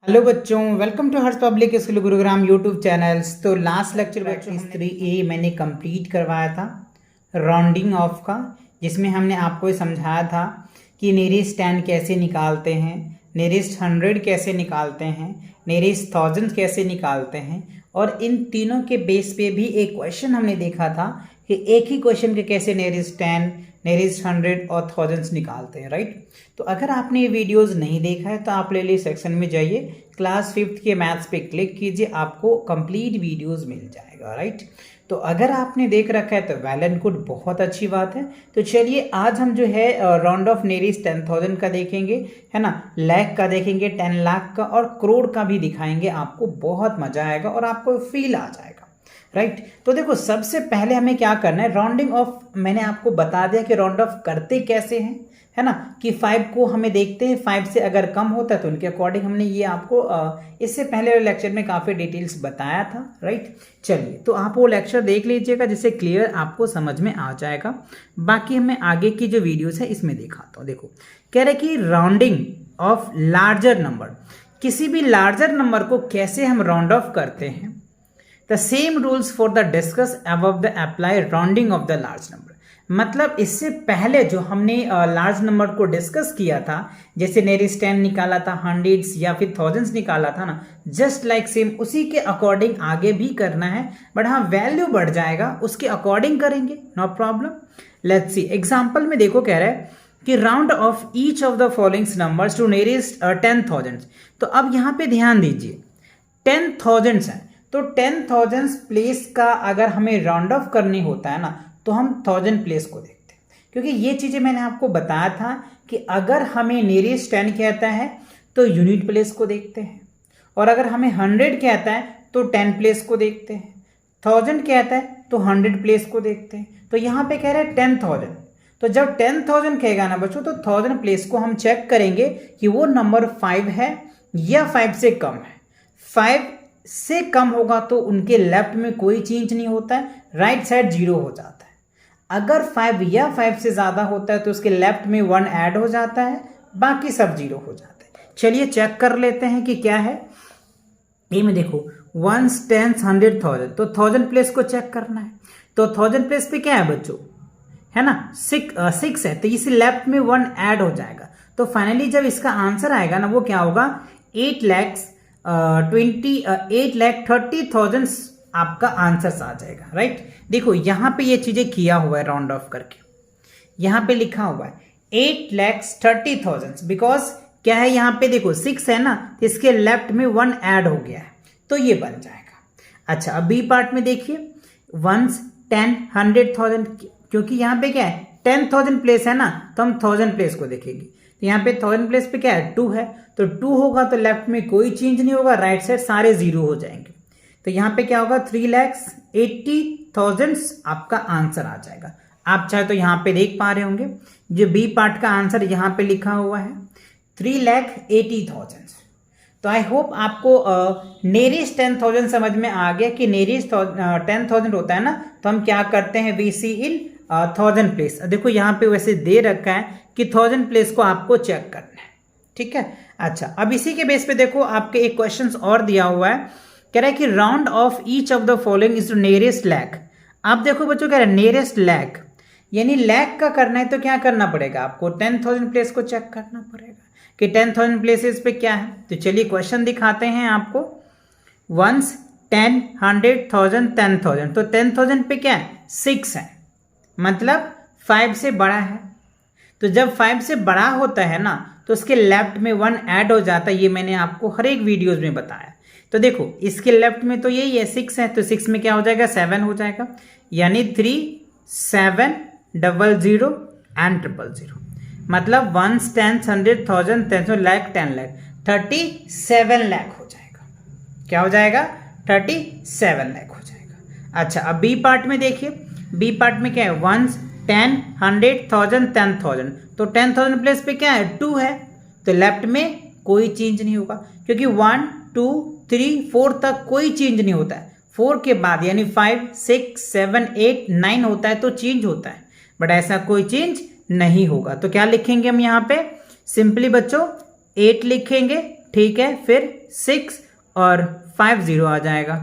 Hello बच्चों, welcome to Harsh public school Gurugram YouTube channels. तो last lecture बच्चों 3A मैंने कंप्लीट करवाया था राउंडिंग ऑफ का, जिसमें हमने आपको ये समझाया था कि नियरेस्ट 10 कैसे निकालते हैं, नियरेस्ट 100 कैसे निकालते हैं, नियरेस्ट 1000 कैसे निकालते हैं। और इन तीनों के बेस पे भी एक क्वेश्चन हमने देखा था कि एक ही क्वेश्चन के कैसे नियरेस्ट 10, नियरेस्ट 100 और 1000 निकालते हैं, राइट। तो अगर आपने ये वीडियोस नहीं देखा है तो आप प्लेलिस्ट सेक्शन में जाइए, क्लास 5th के मैथ्स पे क्लिक कीजिए, आपको कंप्लीट वीडियोस मिल जाएगा, राइट। तो अगर आपने देख रखा है तो वेल एंड गुड, बहुत अच्छी बात है। तो चलिए आज हम जो है राउंड ऑफ नियरेस्ट 10,000 का देखेंगे, है ना, लाख का देखेंगे, 10 लाख का और करोड़ का भी दिखाएंगे। आपको बहुत मजा आएगा और आपको फील आ जाएगा, राइट। तो देखो, सबसे पहले हमें क्या करना है, राउंडिंग ऑफ मैंने आपको बता दिया कि राउंड ऑफ करते कैसे हैं, है ना, कि 5 को हमें देखते हैं, 5 से अगर कम होता है तो उनके अकॉर्डिंग हमने ये आपको इससे पहले लेक्चर में काफ़ी डिटेल्स बताया था, राइट। चलिए, तो आप वो लेक्चर देख लीजिएगा जिससे क्लियर आपको समझ में आ जाएगा। बाकी हमें आगे की जो वीडियोस है इसमें दिखाता हूँ। देखो, कह रहे कि राउंडिंग ऑफ लार्जर नंबर, किसी भी लार्जर नंबर को कैसे हम राउंड ऑफ करते हैं। The same rules for the discuss above the apply rounding off the large number. मतलब इससे पहले जो हमने लार्ज नंबर को डिस्कस किया था, जैसे नियरेस्ट 10 निकाला था, हंड्रेड्स या फिर थाउजेंड्स निकाला था ना, जस्ट लाइक सेम उसी के अकॉर्डिंग आगे भी करना है। बट हाँ, वैल्यू बढ़ जाएगा, उसके अकॉर्डिंग करेंगे, no problem. Let's see example में देखो, कह रहा है कि round off each of the following numbers to nearest 10,000। तो अब यहाँ पे ध्यान दीजिए, 10,000 है तो 10,000 प्लेस का अगर हमें राउंड ऑफ करनी होता है ना, तो हम 1000 प्लेस को देखते हैं, क्योंकि ये चीज़ें मैंने आपको बताया था कि अगर हमें नियरेस्ट 10 कहता है तो यूनिट प्लेस को देखते हैं, और अगर हमें 100 कहता है तो 10 प्लेस को देखते हैं, 1000 कहता है तो 100 प्लेस को देखते हैं। तो यहाँ पे कह रहे हैं 10,000, तो जब 10,000 कहेगा ना बच्चों, तो 1000 प्लेस को हम चेक करेंगे कि वो नंबर 5 है या 5 से कम है। 5 से कम होगा तो उनके लेफ्ट में कोई चेंज नहीं होता है, राइट साइड 0 हो जाता है। अगर 5 या 5 से ज़्यादा होता है तो उसके लेफ्ट में 1 ऐड हो जाता है, बाकी सब 0 हो जाता है। चलिए चेक कर लेते हैं कि क्या है। ये में देखो 1, 10, 100, 1000, तो 1000 प्लेस को चेक करना है। तो 1000 प्लेस पे क्या है बच्चों, है ना, 6 है, तो इसे लेफ्ट में 1 ऐड हो जाएगा। तो फाइनली जब इसका आंसर आएगा ना, वो क्या होगा, 8,30,000 आपका आंसर आ जाएगा, राइट। देखो यहाँ पे ये चीजें किया हुआ है राउंड ऑफ करके, यहाँ पे लिखा हुआ है 8,30,000, बिकॉज क्या है, यहाँ पे देखो 6 है ना, तो इसके लेफ्ट में 1 ऐड हो गया है, तो ये बन जाएगा। अच्छा, अब बी पार्ट में देखिए 1, 10, 100,000, क्योंकि यहाँ पे क्या है 10,000 प्लेस है ना, तो हम 1000 प्लेस को देखेंगे। तो यहाँ पे 1000 प्लेस पे क्या है, 2 है, तो 2 होगा तो लेफ्ट में कोई चेंज नहीं होगा, राइट साइड सारे 0 हो जाएंगे। तो यहाँ पे क्या होगा, 3,80,000 आपका आंसर आ जाएगा। आप चाहे तो यहाँ पे देख पा रहे होंगे, जो बी पार्ट का आंसर यहाँ पे लिखा हुआ है 3,80,000। तो आई होप आपको नियरेस्ट 10,000 समझ में आ गया कि नियरेस्ट 10,000 होता है ना, तो हम क्या करते हैं, वी सी इन 1000 प्लेस। देखो यहाँ पे वैसे दे रखा है कि 1000 प्लेस को आपको चेक करना है, ठीक है। अच्छा, अब इसी के बेस पे देखो आपके एक क्वेश्चन और दिया हुआ है, कह रहा है कि round off each of the following is to nearest lakh. आप देखो बच्चों, कह रहा है नियरेस्ट लाख, यानी लाख का करना है तो क्या करना पड़ेगा, आपको 10,000 प्लेस को चेक करना पड़ेगा कि 10,000 प्लेसेस पे क्या है। तो चलिए क्वेश्चन दिखाते हैं आपको, 1, 10, 100, 1000, 10,000। तो 10,000 पे क्या है, 6 है, मतलब 5 से बड़ा है। तो जब 5 से बड़ा होता है ना, तो उसके लेफ्ट में 1 ऐड हो जाता है, ये मैंने आपको हर एक वीडियोज में बताया। तो देखो इसके लेफ्ट में तो यही है 6 है, तो 6 में क्या हो जाएगा, 7 हो जाएगा, यानी 3, 7, 00 एंड 000, मतलब 1, 10, 100, 1000, 10 लाख, 10 लाख, 37 लाख हो जाएगा। क्या हो जाएगा, 37 लाख हो जाएगा। अच्छा, अब बी पार्ट में देखिए, बी पार्ट में क्या है, 1, 10, 100, 1000, 10,000। तो 10,000 प्लेस पे क्या है, 2 है, तो लेफ्ट में कोई चेंज नहीं होगा, क्योंकि 1, 2, 3, 4 तक कोई चेंज नहीं होता है। 4 के बाद यानी 5, 6, 7, 8, 9 होता है तो चेंज होता है, बट ऐसा कोई चेंज नहीं होगा। तो क्या लिखेंगे हम यहाँ पे, सिंपली बच्चों 8 लिखेंगे, ठीक है, फिर 6 और 5 0 आ जाएगा।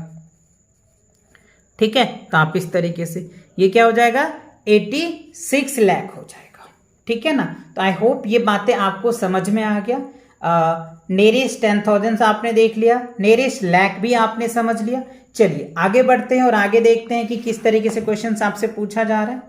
ठीक है, तो आप इस तरीके से ये क्या हो जाएगा 86 लाख हो जाएगा। ठीक है ना, तो आई होप ये बातें आपको समझ में आ गया। नेरेस्ट 10,000 आपने देख लिया, नेरेस्ट लाख भी आपने समझ लिया। चलिए आगे बढ़ते हैं और आगे देखते हैं कि किस तरीके से क्वेश्चन आपसे पूछा जा रहा है।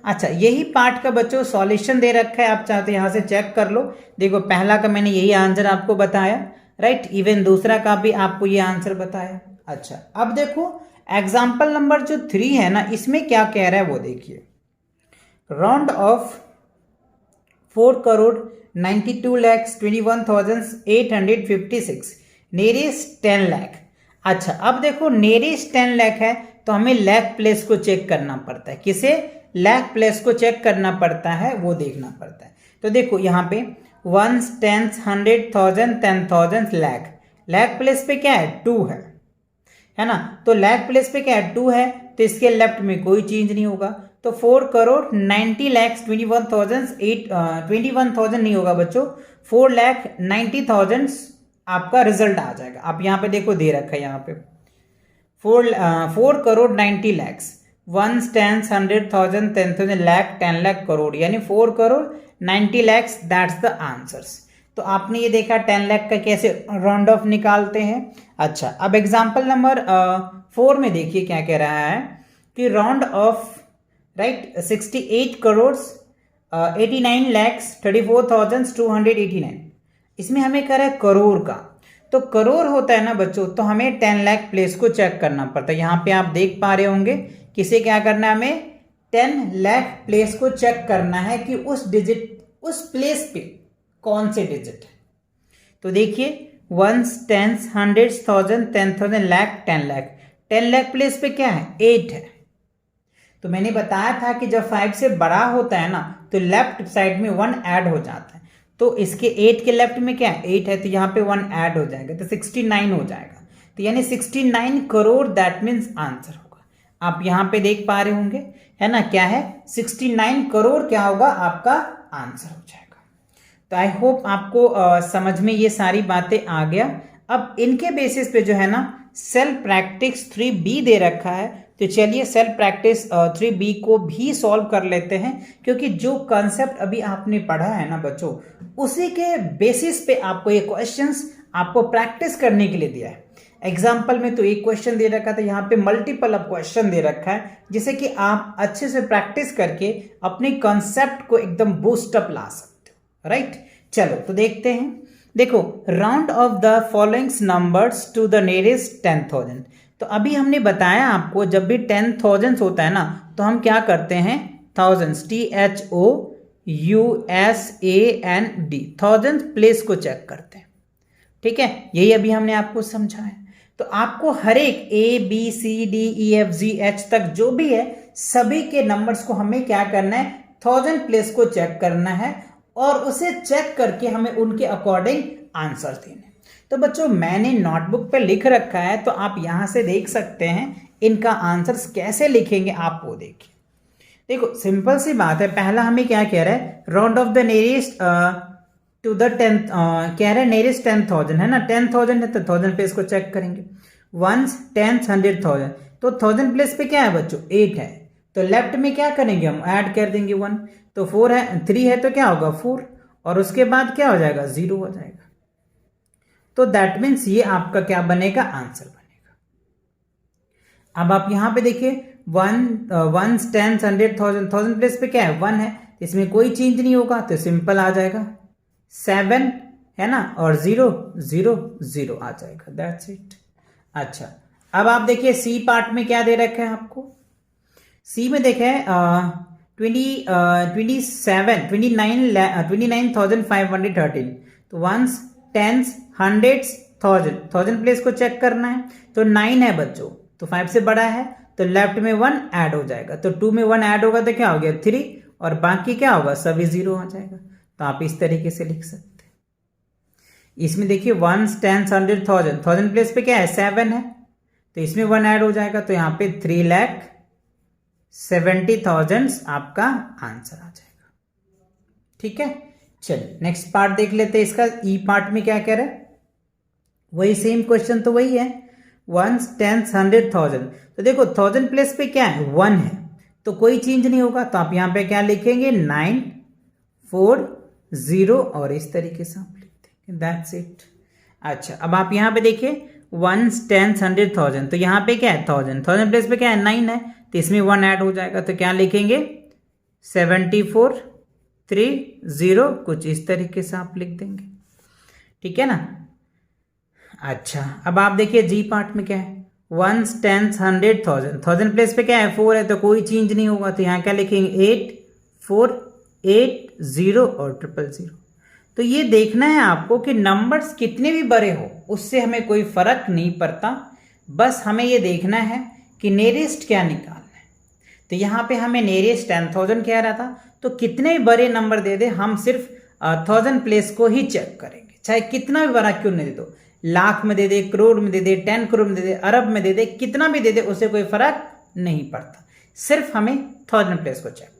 अच्छा, यही पार्ट का बच्चों सॉल्यूशन दे रखा है, आप चाहते यहाँ से चेक कर लो। देखो पहला का मैंने यही आंसर आपको बताया, राइट, इवन दूसरा का भी आपको ये आंसर बताया। अच्छा, अब देखो एग्जाम्पल नंबर जो 3 है ना, इसमें क्या कह रहा है वो देखिए। Round of 4,92,21,856 नेरेस्ट 10 lakh. अच्छा, अब देखो नेरेस्ट 10 लाख है तो हमें लाख प्लेस को चेक करना पड़ता है। किसे लाख प्लेस को चेक करना पड़ता है वो देखना पड़ता है। तो देखो यहाँ पे 1s 10s 100,000 10,000 lakh, lakh place पे क्या है 2 है ना, तो लाख प्लेस पे क्या है 2 है, तो इसके लेफ्ट में कोई चेंज नहीं होगा। तो 4,90,21,000 नहीं होगा बच्चों, 4,90,000 आपका रिजल्ट आ जाएगा। आप यहाँ पे देखो दे रखा है यहाँ पे 4,90,00,000 1s 10s 100,000 10,000 लाख 10 लाख करोड़, यानी 4,90,00,000 दैट्स द आंसर्स। तो आपने ये देखा 10 लाख का कैसे राउंड ऑफ निकालते हैं। अच्छा, अब एग्जांपल नंबर 4 में देखिए क्या कह रहा है कि राउंड ऑफ राइट 68 करोड़ 89,34,289, इसमें हमें कह रहा है करोड़ का। तो करोड़ होता है ना बच्चों, तो हमें 10 लाख प्लेस को चेक करना पड़ता है। यहाँ पे आप देख पा रहे होंगे किसे क्या करना है, हमें 10 लाख प्लेस को चेक करना है कि उस डिजिट उस प्लेस पे कौन से डिजिट है। तो देखिए 1s 10s 100,000 10,000 lakh 10 lakh, 10 lakh place पे क्या है 8 है। तो मैंने बताया था कि जब 5 से बड़ा होता है ना तो लेफ्ट साइड में 1 ऐड हो जाता है। तो इसके 8 के लेफ्ट में क्या है 8 है, तो यहाँ पे 1 ऐड हो जाएगा तो 69 हो जाएगा। तो यानी 69 करोड़ दैट मीन्स आंसर होगा। आप यहाँ पे देख पा रहे होंगे है ना, क्या है 69 करोड़ क्या होगा आपका आंसर हो जाएगा। तो आई होप आपको समझ में ये सारी बातें आ गया। अब इनके बेसिस पे जो है ना सेल्फ प्रैक्टिस 3B दे रखा है, तो चलिए सेल्फ प्रैक्टिस 3B को भी सॉल्व कर लेते हैं, क्योंकि जो कंसेप्ट अभी आपने पढ़ा है ना बच्चों, उसी के बेसिस पे आपको ये क्वेश्चंस आपको प्रैक्टिस करने के लिए दिया है। एग्जाम्पल में तो एक क्वेश्चन दे रखा था, यहाँ पे मल्टीपल अब क्वेश्चन दे रखा है, जिससे कि आप अच्छे से प्रैक्टिस करके अपने कंसेप्ट को एकदम बूस्टअप ला सकते हो, राइट। चलो तो देखते हैं। देखो round off the following numbers to the nearest 10,000। तो अभी हमने बताया आपको जब भी 10,000 होता है ना तो हम क्या करते हैं थाउजेंड्स THOUSAND थाउजेंड्स प्लेस को चेक करते हैं। ठीक है, यही अभी हमने आपको समझाया। तो आपको हर एक ABCDEFGH तक जो भी है सभी के नंबर्स को हमें क्या करना है 1000 प्लेस को चेक करना है और उसे चेक करके हमें उनके अकॉर्डिंग आंसर देने। तो बच्चों मैंने नोटबुक पे लिख रखा है, तो आप यहां से देख सकते हैं इनका आंसर्स कैसे लिखेंगे आप वो देखिए। देखो सिंपल सी बात है, पहला हमें क्या कह रहा है round off the nearest to the 10 कह रहा है नियरेस्ट 10,000 है ना, 10,000 है तो 1000 प्लेस को चेक करेंगे। 1s 10s 100,000, तो 1000 प्लेस पे क्या है बच्चों 8 है, तो लेफ्ट में क्या करेंगे हम ऐड कर देंगे 1, तो 4 है 3 है तो क्या होगा 4, और उसके बाद क्या हो जाएगा 0 हो जाएगा। तो दैट मीन्स ये आपका क्या बनेगा आंसर बनेगा। अब आप यहां पे देखिए 1s 10s 100,000, 1000 प्लेस पे क्या है 1 है, इसमें कोई चेंज नहीं होगा तो सिंपल आ जाएगा 7 है ना, और 0 0 0 आ जाएगा, दैट्स इट। अच्छा अब आप देखिए सी पार्ट में क्या दे रखा है आपको। सी में देखे 29,513, तो 1s 10s 100s 1000 प्लेस को चेक करना है, तो 9 है बच्चों, तो 5 से बड़ा है तो लेफ्ट में 1 ऐड हो जाएगा, तो 2 में 1 ऐड होगा तो क्या हो गया 3, और बाकी क्या होगा सभी 0 आ जाएगा। तो आप इस तरीके से लिख सकते हैं। इसमें देखिए 1s 10s 100,000, 1000 प्लेस पे क्या है 7 है, तो इसमें 1 ऐड हो जाएगा, तो यहाँ पे 3,70,000 आपका आंसर आ जाएगा। ठीक है, चलिए नेक्स्ट पार्ट देख लेते हैं। इसका ई पार्ट में क्या कह रहा है, वही सेम क्वेश्चन तो वही है, वंस, टेंस, 100,000। तो देखो 1000 प्लेस पे क्या है, 1 है, तो कोई चेंज नहीं होगा, तो आप यहाँ पे क्या लिखेंगे, 9 4 0 और इस तरीके से आप लिख देंगे, दैट्स इट। अच्छा, अब आप यहाँ पे देखिए वंस, टेंस, 100,000, तो यहाँ पे क्या है 1000 प्लेस पे क्या है 9 है, तो इसमें 1 ऐड हो जाएगा, तो क्या लिखेंगे 74 3 0, कुछ इस तरीके से आप लिख देंगे, ठीक है ना। अच्छा, अब आप देखिए जी पार्ट में क्या है, वंस, टेंस, 100,000, 1000 प्लेस पे क्या है 4 है, तो कोई चेंज नहीं होगा, तो यहाँ क्या लिखेंगे 8 4 8 0 और 000। तो ये देखना है आपको कि नंबर्स कितने भी बड़े हो उससे हमें कोई फर्क नहीं पड़ता, बस हमें ये देखना है कि नियरेस्ट क्या निकालना है। तो यहाँ पे हमें नियरेस्ट 10,000 कह रहा था, तो कितने भी बड़े नंबर दे दे हम सिर्फ 1000 प्लेस को ही चेक करेंगे, चाहे कितना भी बड़ा क्यों नहीं दे दो, लाख में दे दे, करोड़ में दे दे, 10 करोड़ में दे दे, अरब में दे दे, कितना भी दे दे उससे कोई फर्क नहीं पड़ता, सिर्फ हमें 1000 प्लेस को चेक करना है।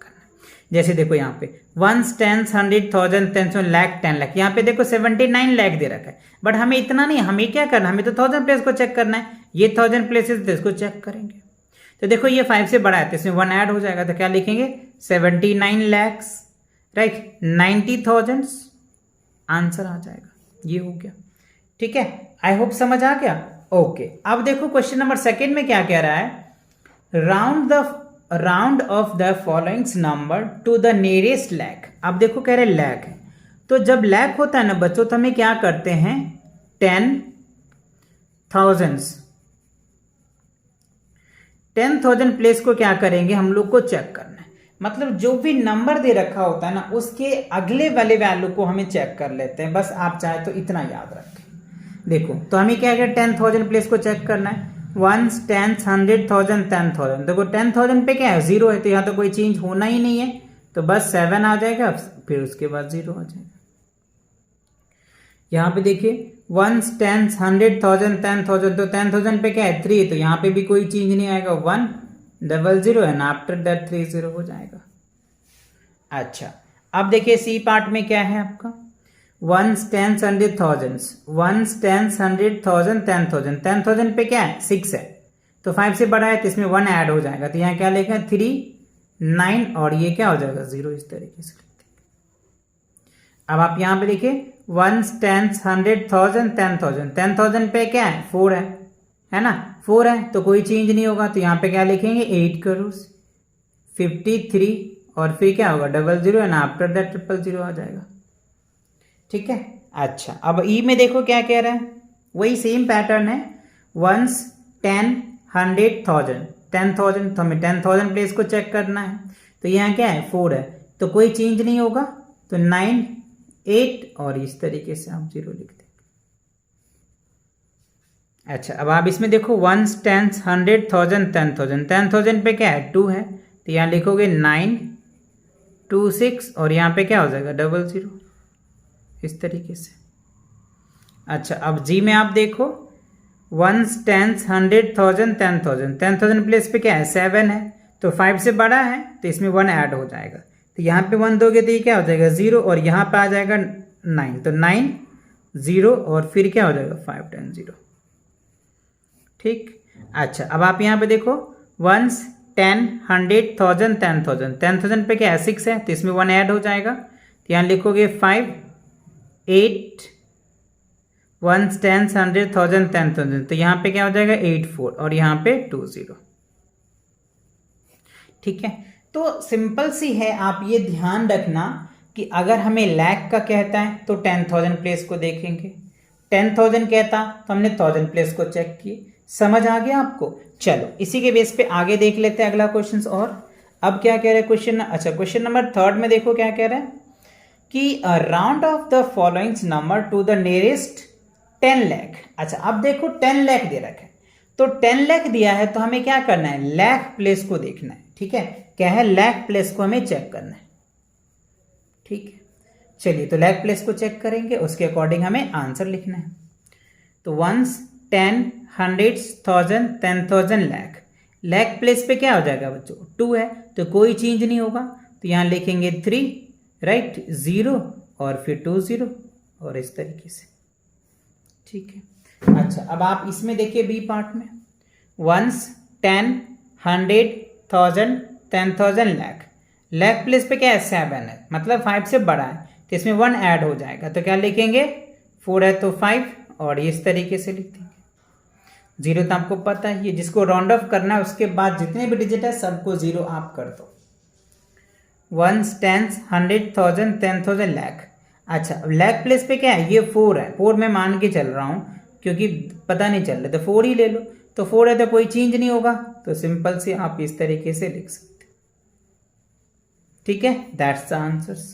जैसे देखो यहाँ पे वंस, टेंस, 100,000, 10 लाख, 10 लाख, यहाँ पे देखो 79 लाख दे रखा है, बट हमें इतना नहीं, हमें क्या करना है, हमें तो 1000 प्लेस को चेक करना है, ये 1000 प्लेसेस तो इसको चेक करेंगे। तो देखो ये 5 से बड़ा है, तो इसमें 1 ऐड हो जाएगा, तो क्या लिखेंगे 79 लैक्स, राइट, 90,000 आंसर आ जाएगा, ये हो गया, ठीक है। आई होप समझ आ गया, ओके। अब देखो क्वेश्चन नंबर सेकंड में क्या कह रहा है, round off the followings number two the nearest lakh. अब देखो कह रहे लैख है, तो जब लैख होता है ना बच्चों, तो हमें क्या करते हैं 10,000 प्लेस को क्या करेंगे, हम लोग को चेक करना है, मतलब जो भी नंबर दे रखा होता है ना उसके अगले वाले वैल्यू को हमें चेक कर लेते हैं, बस आप चाहे तो इतना याद रखें। देखो तो हमें क्या है 10,000 प्लेस को चेक करना है, वंस, टेंस, 100,000, 10,000। देखो 10,000 पे क्या है 0 है, तो यहाँ तो कोई चेंज होना ही नहीं है, तो बस 7 आ जाएगा, फिर उसके बाद 0 आ जाएगा। यहाँ पे देखिए वंस, टेंस, 100,000, 10,000, तो 10,000 पे क्या है 3, तो यहाँ पे भी कोई चेंज नहीं आएगा, 1 00 एंड आफ्टर दैट 30 हो जाएगा। अच्छा, अब देखिए सी पार्ट में क्या है आपका, वंस, टेंस, 100,000, वंस, टेंस, 100,000, 10,000, 10,000 पे क्या है 6 है, तो 5 से बड़ा है, तो इसमें 1 ऐड हो जाएगा, तो यहाँ क्या लिखा 3 9 और ये क्या हो जाएगा 0, इस तरीके से लिखते हैं। अब आप यहाँ पे देखिए वंस, टेंस, 100,000, 10,000, 10,000 पे क्या है 4 है ना, 4 है, तो कोई चेंज नहीं होगा, तो यहाँ पे क्या लिखेंगे 8 करोड़ 53 और फिर क्या होगा 00 एंड आफ्टर दैट 000 आ जाएगा, ठीक है। अच्छा, अब ई में देखो क्या कह रहा है, वही सेम पैटर्न है, वंस, 10, 100,000, 10,000, तो हमें 10,000 प्लेस को चेक करना है, तो यहाँ क्या है 4 है, तो कोई चेंज नहीं होगा, तो 9 8 और इस तरीके से आप 0 लिख दें। अच्छा, अब आप इसमें देखो वंस, टेंस, 100,000, 10,000, 10,000 पे क्या है 2 है, तो यहाँ लिखोगे 9 2 6 और यहाँ पे क्या हो जाएगा 00, इस तरीके से। अच्छा, अब जी में आप देखो वंस, टेंस, 100,000, 10,000, 10,000 प्लेस पे क्या है 7 है, तो 5 से बड़ा है, तो इसमें 1 ऐड हो जाएगा, तो यहाँ पे 1 दोगे तो ये क्या हो जाएगा 0 और यहाँ पे आ जाएगा 9, तो 9 0 और फिर क्या हो जाएगा 5 10 0, ठीक। अच्छा, अब आप यहाँ पे देखो वंस, 10, 100,000, 10,000, 10,000 पे क्या है 6 है, तो इसमें 1 ऐड हो जाएगा, तो यहाँ लिखोगे 5 8 वंस, 10, 100,000, 10,000, तो यहाँ पे क्या हो जाएगा 8 4 और यहाँ पे 2 0, ठीक है। तो सिंपल सी है, आप ये ध्यान रखना कि अगर हमें लैख का कहता है तो 10,000 प्लेस को देखेंगे, 10,000 कहता तो हमने 1000 प्लेस को चेक किए, समझ आ गया आपको। चलो इसी के बेस पे आगे देख लेते हैं अगला क्वेश्चन। और अब क्या कह रहे हैं क्वेश्चन, अच्छा क्वेश्चन नंबर 3 में देखो क्या कह रहा है कि round off the followings number two the nearest 10 lakh. अच्छा, अब देखो 10 लाख दे रखा है, तो 10 लाख दिया है, तो हमें क्या करना है लाख प्लेस को देखना है, ठीक है। क्या है लाख प्लेस को हमें चेक करना है, ठीक है। चलिए तो लाख प्लेस को चेक करेंगे, उसके अकॉर्डिंग हमें आंसर लिखना है। तो वंस, 10, 100,000, 10,000 लाख, लाख प्लेस पे क्या हो जाएगा बच्चों 2 है, तो कोई चेंज नहीं होगा, तो यहाँ लिखेंगे 3 राइट 0 और फिर 2 0 और इस तरीके से, ठीक है। अच्छा, अब आप इसमें देखिए बी पार्ट में 1s 10 100 1000 10,000 लाख। लाख प्लेस पे क्या है 7 है, मतलब 5 से बड़ा है, तो इसमें 1 ऐड हो जाएगा, तो क्या लिखेंगे 4 है तो 5, और इस तरीके से लिख देंगे। 0 तो आपको पता है, ये जिसको राउंड ऑफ करना है उसके बाद जितने भी डिजिट है सबको 0 आप कर दो। 1s 10s 100 1000 10,000 lakh. अच्छा, लाख प्लेस पे क्या है, ये 4 है, 4 मैं मान के चल रहा हूँ क्योंकि पता नहीं चल रहा, तो 4 ही ले लो, तो 4 है तो कोई चेंज नहीं होगा, तो सिंपल से आप इस तरीके से लिख सकते हो। ठीक है, दैट्स द आंसर्स।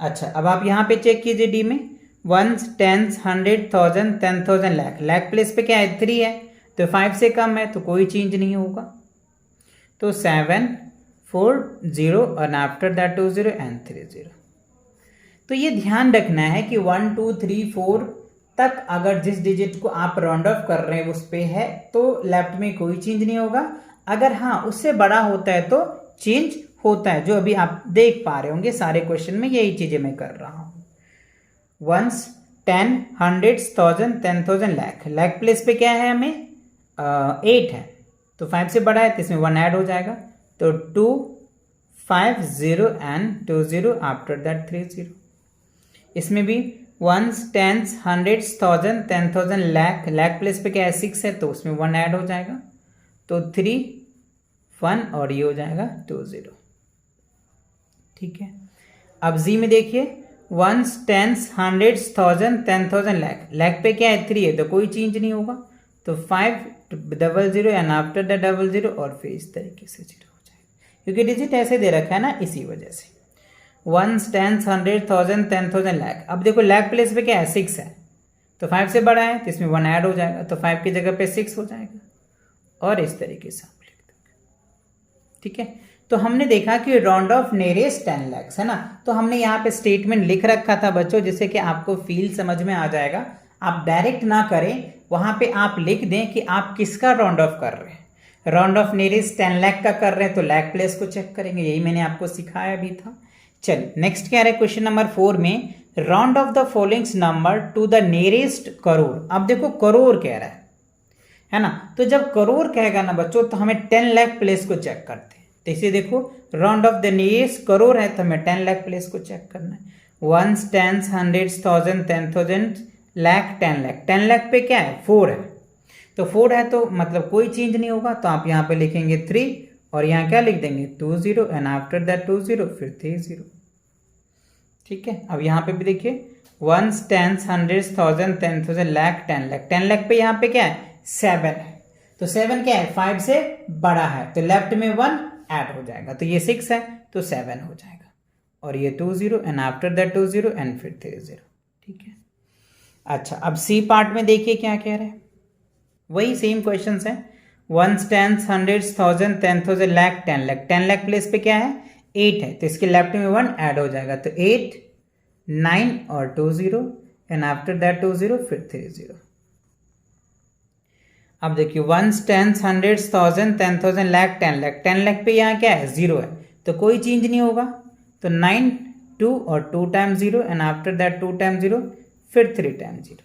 अच्छा, अब आप यहाँ पे चेक कीजिए डी में 1s 10s 100 1000 10,000 lakh. Lakh place पे क्या है 3 है, तो 5 से कम है तो कोई चेंज नहीं होगा, तो 7 4 0 और आफ्टर दैट 2 0 एंड 3 0। तो ये ध्यान रखना है कि 1 2 3 4 तक अगर जिस डिजिट को आप राउंड ऑफ कर रहे हैं उस पे है तो लेफ्ट में कोई चेंज नहीं होगा, अगर हाँ उससे बड़ा होता है तो चेंज होता है, जो अभी आप देख पा रहे होंगे सारे क्वेश्चन में यही चीजें मैं कर रहा हूँ। 1s 10 100 1000 10,000 लाख। लाख प्लेस पे क्या है हमें 8 है, तो 5 से बड़ा है तो इसमें 1 ऐड हो जाएगा, तो 2 5 0 एंड 2 0 आफ्टर दैट 3 0। इसमें भी 1s 10s 100 1000 10,000 lakh. Lakh place पे क्या है 6 है, तो उसमें 1 ऐड हो जाएगा, तो 3 1 और ये हो जाएगा 2 0। ठीक है, अब जी में देखिए 1s 10s 100 1000 10,000 लाख। लाख पे क्या है 3 है, तो कोई चेंज नहीं होगा, तो 5 0 0 एंड आफ्टर द 0 0 और फिर इस तरीके से 0 हो जाएगा, क्योंकि डिजिट ऐसे दे रखा है ना, इसी वजह से 1s 10s 100 1000 10,000 लाख। अब देखो लाख प्लेस पे क्या है 6 है, तो 5 से बड़ा है तो इसमें 1 ऐड हो जाएगा, तो 5 की जगह पे 6 हो जाएगा, और इस तरीके से आप लिख देंगे। ठीक है, तो हमने देखा कि राउंड ऑफ नियरेस्ट 10 लाख है ना, तो हमने यहाँ पे स्टेटमेंट लिख रखा था बच्चों, जिससे कि आपको फील समझ में आ जाएगा। आप डायरेक्ट ना करें, वहां पे आप लिख दें कि आप किसका राउंड ऑफ कर रहे हैं। राउंड ऑफ नियरेस्ट 10 लाख का कर रहे हैं तो लाख प्लेस को चेक करेंगे, यही मैंने आपको सिखाया भी था। चलिए नेक्स्ट क्या है क्वेश्चन नंबर 4 में, round off the followings number two the nearest crore. अब देखो करोड़ कह रहा है ना, तो जब करोड़ कहेगा ना बच्चों तो हमें 10 लाख प्लेस को चेक करते हैं। तो इसे देखो round off the nearest crore है तो हमें 10 लाख प्लेस को चेक करना है। 1s 10s 100 1000 10,000 lakh 10 lakh. 10 लाख पे क्या है 4 है, तो 4 है तो मतलब कोई चेंज नहीं होगा, तो आप यहाँ पे लिखेंगे 3 और यहाँ क्या लिख देंगे 2 0 एंड आफ्टर दैट 2 0 फिर 3 0। ठीक है, अब यहाँ पे भी देखिए 1s 10s 100 1000 10,000 लाख 10 लाख। 10 लाख पे यहाँ पे क्या है 7 है, तो 7 क्या है 5 से बड़ा है, तो लेफ्ट में 1 ऐड हो जाएगा, तो ये 6 है तो 7 हो जाएगा, और ये 2 0 एंड आफ्टर दैट 2 0 एंड फिर 3 0। ठीक है, अच्छा अब सी पार्ट में देखिए क्या कह रहे हैं, वही सेम क्वेश्चंस है। 1s 10s 100 1000 10,000 lakh 10 lakh. 10 lakh place पे क्या है 8 है, तो इसके लेफ्ट में 1 ऐड हो जाएगा, तो 8 9 और 2 0 एंड आफ्टर दैट 2 0 फिर 3 0। अब देखिए 1s 10s 100 1000 10,000 लाख 10 लाख। 10 लाख पे यहाँ क्या है 0 है, तो कोई चेंज नहीं होगा, तो 9 2 और 2 time 0 and after that 2 time 0 फिर 3 टाइम 0।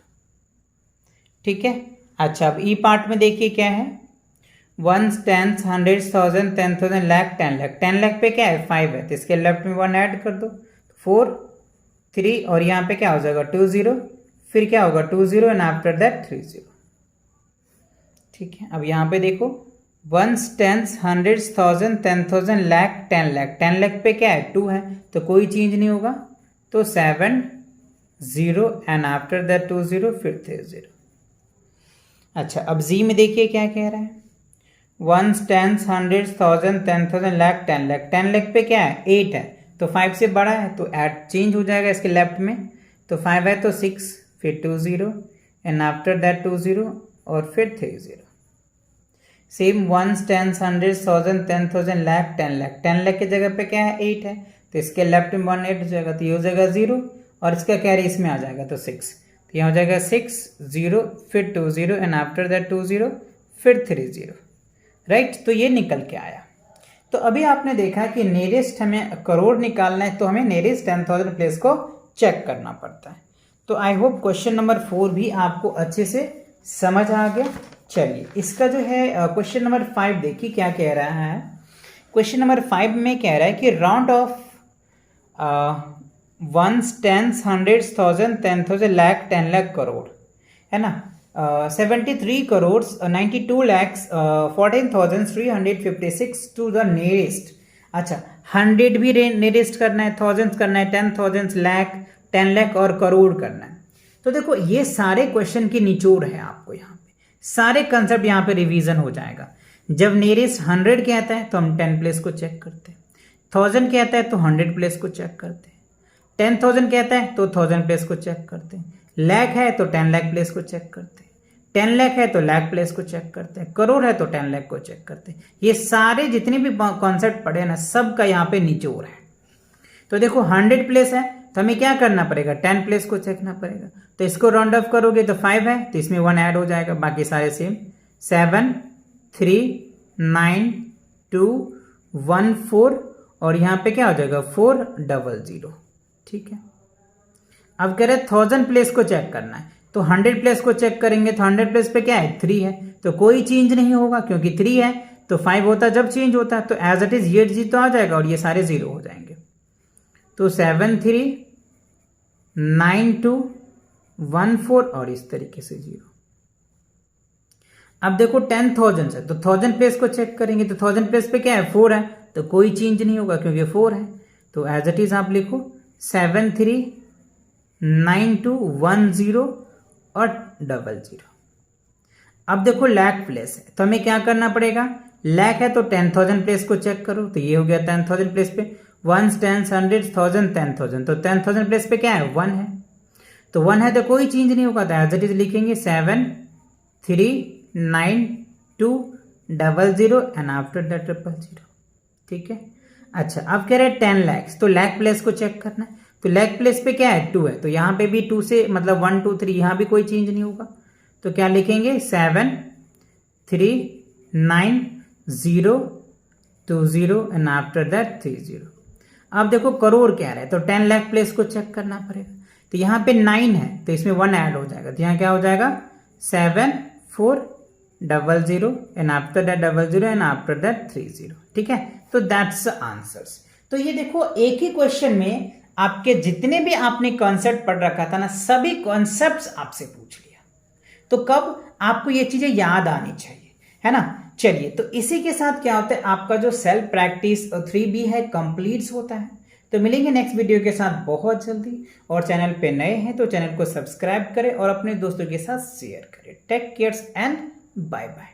ठीक है, अच्छा अब ई पार्ट में देखिए क्या है 1s 10s 100 1000 10,000 लाख 10 लाख। 10 लाख पे क्या है 5 है, तो इसके लेफ्ट में 1 ऐड कर दो, 4 3 और यहाँ पे क्या हो जाएगा 2 0 फिर क्या होगा 2 0 एंड आफ्टर दैट 3 0। ठीक है, अब यहाँ पे देखो 1s 10s 100 1000 10,000 लाख 10 लाख। 10 लाख पे क्या है 2 है, तो कोई चेंज नहीं होगा, तो 7 0 एंड आफ्टर दैट 2 0 फिर 3 0। अच्छा अब जी में देखिए क्या कह रहा है 1s 10s 100 1000 10,000 लाख 10 लाख। 10 लाख पे क्या है 8 है, तो 5 से बड़ा है तो ऐड चेंज हो जाएगा इसके लेफ्ट में, तो 5 है तो 6 फिर 2 0 एंड आफ्टर दैट 2 0 और फिर 3 0। Same 1s 10s 100 1000 10,000 lakh 10 lakh. 10 lakh की जगह पे क्या है 8 है, तो इसके लेफ्ट में 1 8 हो जाएगा, तो ये हो जाएगा 0 और इसका कैरी इसमें आ जाएगा, तो 6, तो यहाँ हो जाएगा 6 0 फिर 2 0 एंड आफ्टर दैट 2 0 फिर 3 0। राइट, तो ये निकल के आया। तो अभी आपने देखा कि नियरेस्ट हमें करोड़ निकालना है तो हमें नियरेस्ट 10,000 प्लेस को चेक करना पड़ता है। तो आई होप क्वेश्चन नंबर 4 भी आपको अच्छे से समझ आ गया। चलिए इसका जो है क्वेश्चन नंबर 5 देखिए क्या कह रहा है। क्वेश्चन नंबर 5 में कह रहा है कि round off ones, tens, hundreds, thousand, 10,000, lakh, 10 lakh, crore, है ना। 73 crore 92 lakhs 14,356 to the nearest. अच्छा, 100 भी नियरेस्ट करना है, थाउजेंड्स करना है, 10,000, लाख, 10 लाख और करोड़ करना है। तो देखो ये सारे क्वेश्चन की निचोड़ है, आपको यहाँ पे सारे कंसेप्ट यहाँ पे रिवीजन हो जाएगा। जब नियरेस्ट 100 कहता है तो हम 10 प्लेस को चेक करते हैं, 1000 कहता है तो 100 प्लेस को चेक करते हैं, 10,000 कहता है तो 1000 प्लेस को चेक करते हैं, लाख है तो 10 लाख प्लेस को चेक करते हैं, 10 लाख है तो लाख प्लेस को चेक करते हैं, करोड़ है तो 10 लाख को चेक करते हैं। ये सारे जितने भी कॉन्सेप्ट पढ़े ना, सब का यहाँ पे निचोड़ है। तो देखो 100 प्लेस है तो हमें क्या करना पड़ेगा, 10 प्लेस को चेकना पड़ेगा। तो इसको राउंड ऑफ करोगे तो 5 है तो इसमें 1 ऐड हो जाएगा, बाकी सारे सेम। 7 3 9 2 1 4 और यहाँ पे क्या हो जाएगा 400। ठीक है। अब कह रहे 1000 प्लेस को चेक करना है तो 100 प्लेस को चेक करेंगे तो 100 प्लेस पे क्या है 3 है तो कोई चेंज नहीं होगा, क्योंकि 3 है तो 5 होता जब चेंज होता है, तो एज इट इज ये जी तो आ जाएगा और ये सारे 0 हो जाएंगे। तो 7 3 9 2 1 4 और इस तरीके से 0। अब देखो 10,000 है तो 1000 प्लेस को चेक करेंगे तो 1000 प्लेस पे क्या है 4 है तो कोई चेंज नहीं होगा क्योंकि 4 है। तो एज इट इज आप लिखो 7 3 9 2 1 0 और 00। अब देखो लाख प्लेस है तो हमें क्या करना पड़ेगा, लाख है तो 10,000 प्लेस को चेक करो तो ये हो गया 10,000 प्लेस पे, वंस, टेंस, हंड्रेड्स, 1000, 10,000 तो 10,000 प्लेस पे क्या है 1 है तो 1 है तो कोई चेंज नहीं होगा, तो एज इट इज लिखेंगे 7 3 9 2 00 एंड आफ्टर दैट 00। ठीक है। अच्छा, अब कह रहे हैं 10 लाख तो लाख प्लेस को चेक करना है तो लाख प्लेस पे क्या है 2 है तो यहाँ पे भी 2 से मतलब 1 2 3 यहाँ भी कोई चेंज नहीं होगा, तो क्या लिखेंगे 7 3 9 0 2 0 एंड आफ्टर दैट 30। अब देखो करोड़ कह रहे हैं तो 10 लाख प्लेस को चेक करना पड़ेगा, तो यहाँ पे 9 है तो इसमें 1 ऐड हो जाएगा, तो यहाँ क्या हो जाएगा 7 4 00 and after that 00 and after that 30। ठीक है। तो दैट्स आंसर्स। तो ये देखो एक ही क्वेश्चन में आपके जितने भी आपने कॉन्सेप्ट पढ़ रखा था ना, सभी कॉन्सेप्ट्स आपसे पूछ लिया, तो कब आपको ये चीजें याद आनी चाहिए, है ना। चलिए, तो इसी के साथ क्या होता है, आपका जो सेल्फ प्रैक्टिस 3B है कंप्लीट होता है। तो मिलेंगे नेक्स्ट वीडियो के साथ बहुत जल्दी, और चैनल पे नए हैं तो चैनल को सब्सक्राइब करें और अपने दोस्तों के साथ शेयर करें। Take cares and bye bye.